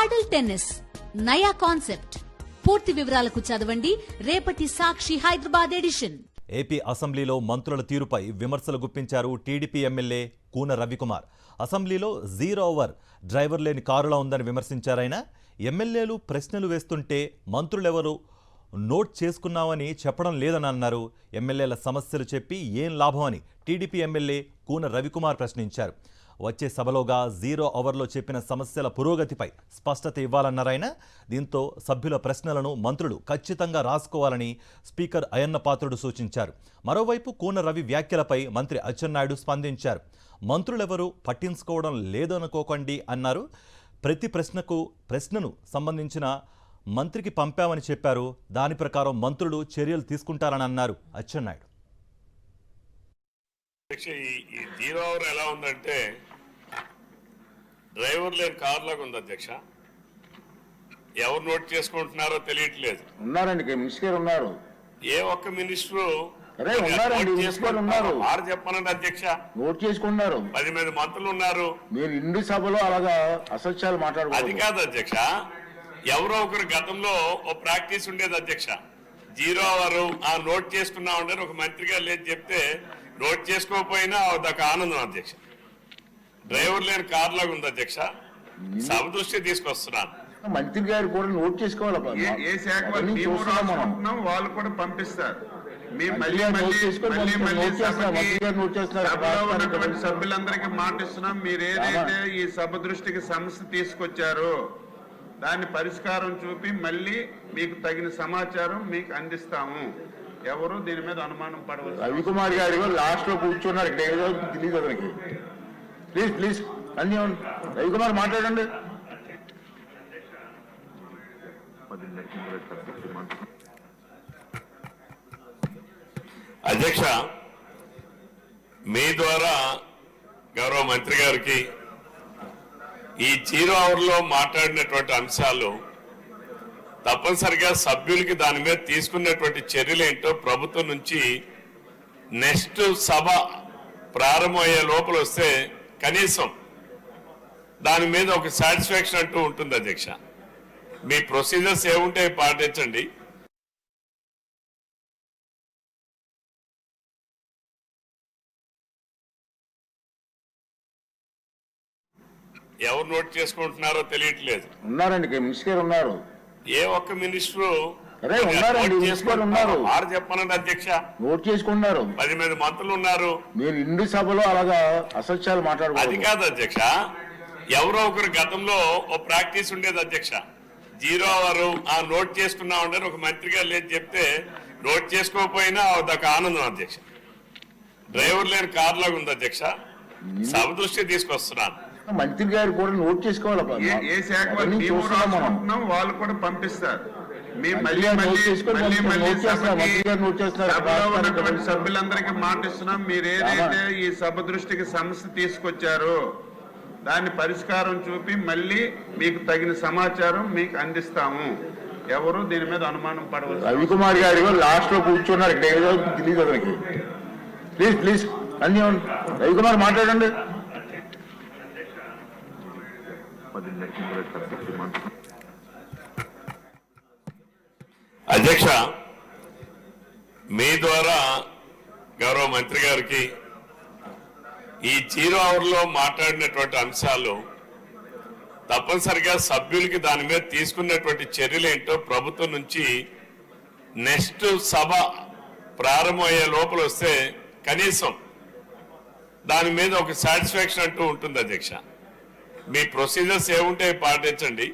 పాడల్ tennis నయా concept. పూర్తి వివరాలకు చదవండి రేపటి సాక్షి హైదరాబాద్ ఎడిషన్. ఏపీ అసెంబ్లీలో మంత్రుల తీరుపై విమర్శలు గుప్పించారు టీడీపీ ఎమ్మెల్యే కూన రవికుమార్. అసెంబ్లీలో 0 అవర్ డ్రైవర్ లేని కారులా ఉందని విమర్శించారాయన. ఎమ్మెల్యేలు ప్రశ్నలు వేస్తుంటే మంత్రులెవరు నోట్ చేసుకున్నామని చెప్పడం లేదని అన్నారు. ఎమ్మెల్యేల సమస్యలు చెప్పి ఏం లాభం అని టీడీపీ ఎమ్మెల్యే కూన రవికుమార్ ప్రశ్నించారు. వచ్చే సభలోగా 0 అవర్లో చెప్పిన సమస్యల పురోగతిపై స్పష్టత ఇవ్వాలన్నారాయన. దీంతో సభ్యుల ప్రశ్నలను మంత్రులు ఖచ్చితంగా రాసుకోవాలని స్పీకర్ అయ్యన్న పాత్రుడు సూచించారు. మరోవైపు కూన రవి వ్యాఖ్యలపై మంత్రి అచ్చెన్నాయుడు స్పందించారు. మంత్రులెవరూ పట్టించుకోవడం లేదనుకోకండి అన్నారు. ప్రతి ప్రశ్నను సంబంధించిన మంత్రికి పంపామని చెప్పారు. దాని ప్రకారం మంత్రులు చర్యలు తీసుకుంటారని అన్నారు అచ్చెన్నాయుడు. ఈ 0 అవర్ ఎలా ఉందంటే డ్రైవర్ లేని కార్ లాగా ఉంది అధ్యక్ష. ఎవరు నోట్ చేసుకుంటున్నారో తెలియట్లేదు. ఉన్నారండి, మినిస్టర్ ఉన్నారు. ఏ ఒక్క మినిస్టరు ఉన్నారు చెప్పనండి అధ్యక్ష. నోట్ చేసుకున్నారు. 10 మంది మంత్రులు ఉన్నారు. మీరు ఇండి సభలో అలాగా అసత్యాలు మాట్లాడారు. అది కాదు అధ్యక్ష, ఎవరో ఒకరు గతంలో ఓ ప్రాక్టీస్ ఉండేది అధ్యక్ష. 0 అవర్ నోట్ చేసుకున్నామంటే ఒక మంత్రిగా లేదు చెప్తే నోట్ చేసుకోకపోయినా అదొక ఆనందం అధ్యక్ష. డ్రైవర్ లేని కార్ లాగా ఉంది అధ్యక్ష. సభ దృష్టి తీసుకొస్తున్నాను. మంత్రి గారు కూడా నోట్ చేసుకోవాలి. ఏ శాఖ వాళ్ళు కూడా పంపిస్తారు. సభ్యులందరికీ మాటిస్తున్నాం. మీరు ఏదైతే ఈ సభ దృష్టికి సమస్య తీసుకొచ్చారో దాన్ని పరిష్కారం చూపి మళ్ళీ మీకు తగిన సమాచారం మీకు అందిస్తాము. ఎవరు దీని మీద అనుమానం పడవచ్చు. రవికుమార్ గారు లాస్ట్ లో కూర్చున్నారు. ఇక్కడ ఏదో తెలియదు అతనికి. ప్లీజ్ అన్ని రవికుమార్ మాట్లాడండి. అధ్యక్ష, మీ ద్వారా గౌరవ మంత్రి గారికి ఈ 0 అవర్లో మాట్లాడినటువంటి అంశాలు తప్పనిసరిగా సభ్యులకి దాని మీద తీసుకున్నటువంటి చర్యలు ఏంటో ప్రభుత్వం నుంచి నెక్స్ట్ సభ ప్రారంభమయ్యే లోపల వస్తే కనీసం దాని మీద ఒక సాటిస్ఫాక్షన్ అంటూ ఉంటుంది అధ్యక్ష. మీ ప్రొసీజర్స్ ఏముంటే పాటించండి. ఎవరు నోట్ చేసుకుంటున్నారో తెలియట్లేదు. ఉన్నారండి, మినిస్టర్ ఉన్నారు. ఏ ఒక్క మినిస్టరు ఉన్నారు చెప్పనండి అధ్యక్ష. నోట్ చేసుకున్నారు. 10 మంది మంత్రులు ఉన్నారు. మీరు ఇండి సభలో అలాగా అసత్యాలు మాట్లాడారు. అది కాదు అధ్యక్ష, ఎవరో ఒకరు గతంలో ఓ ప్రాక్టీస్ ఉండేది అధ్యక్ష. 0 అవర్ నోట్ చేసుకున్నామంటే ఒక మంత్రిగా లేదు చెప్తే నోట్ చేసుకోకపోయినా అదొక ఆనందం అధ్యక్ష. డ్రైవర్ లేని కార్ లాగా ఉంది అధ్యక్ష. సభ దృష్టి తీసుకొస్తున్నాను. మంత్రి గారు కూడా నోట్ చేసుకోవాలి. ఏ శాఖ వాళ్ళు కూడా పంపిస్తారు. సభ్యులందరికీ మాటిస్తున్నాం. మీరు ఏదైతే ఈ సభ దృష్టికి సమస్య తీసుకొచ్చారో దాన్ని పరిష్కారం చూపి మళ్ళీ మీకు తగిన సమాచారం మీకు అందిస్తాము. ఎవరు దీని మీద అనుమానం పడవచ్చు. రవికుమార్ గారు లాస్ట్ లో కూర్చున్నారు. ఇక్కడ ఏదో తెలియదు అతనికి. ప్లీజ్ అన్ని రవికుమార్ మాట్లాడండి. అధ్యక్ష, మీ ద్వారా గౌరవ మంత్రి గారికి ఈ 0 అవర్లో మాట్లాడినటువంటి అంశాలు తప్పనిసరిగా సభ్యులకి దాని మీద తీసుకున్నటువంటి చర్యలు ఏంటో ప్రభుత్వం నుంచి నెక్స్ట్ సభ ప్రారంభమయ్యే లోపల వస్తే కనీసం దాని మీద ఒక సాటిస్ఫాక్షన్ అంటూ ఉంటుంది అధ్యక్ష. మీ ప్రొసీజర్స్ ఏముంటే పాటించండి.